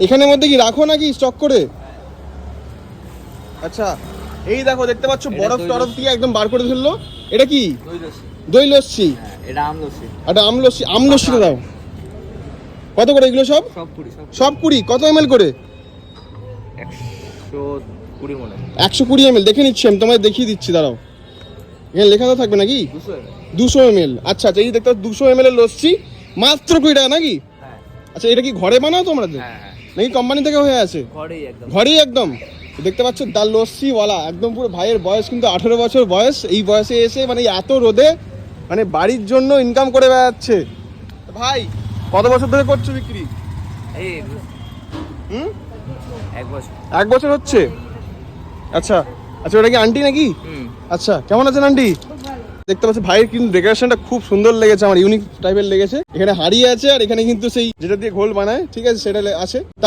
এখানের মধ্যে কি রাখো নাকি স্টক করে? আচ্ছা, এই দেখো দেখতে পাচ্ছ বরফ টরফ দিয়ে একদম বার করে ফেললো। এটা কি? দই লস্যি। এটা আম লস্যি। এটা আম লস্যি। আম লস্যিটা দাও। কত করে এগুলো সব? সব 20। কত ml করে? 120 মনে হয়। 120 ml। দেখে নিচ্ছি, আমি তোমায় দেখিয়ে দিচ্ছি, দাঁড়াও। এখানে লেখা তো থাকবে নাকি? 200 ml। আচ্ছা আচ্ছা, এই দেখতে 200 ml এর লস্যি মাত্র 20 টাকা নাকি? আচ্ছা, এটা কি ঘরে বানাও তোমরা নাকি কোম্পানি থেকে হয়ে আছে? ঘরেই একদম। দেখতে পাচ্ছ দা লস্যিওয়ালা, একদম পুরো। ভাইয়ের বয়স কিন্তু 18 বছর বয়স। এই বয়সে এসে মানে এত রোদে মানে বাড়ির জন্য ইনকাম করে বেড়াচ্ছে। ভাই কত বছর ধরে করছো বিক্রি? এক বছর হচ্ছে। আচ্ছা আচ্ছা, ওটা কি আন্টি নাকি? আচ্ছা, কেমন আছেন আন্টি? দেখতে পাচ্ছি ভাইয়ের কিন্তু ডেকোরেশনটা খুব সুন্দর লেগেছে আমার, ইউনিক টাইপের লেগেছে। এখানে হাড়ি আছে আর এখানে কিন্তু সেই যেটা দিয়ে ঘোল বানায়, ঠিক আছে, সেটা আছে।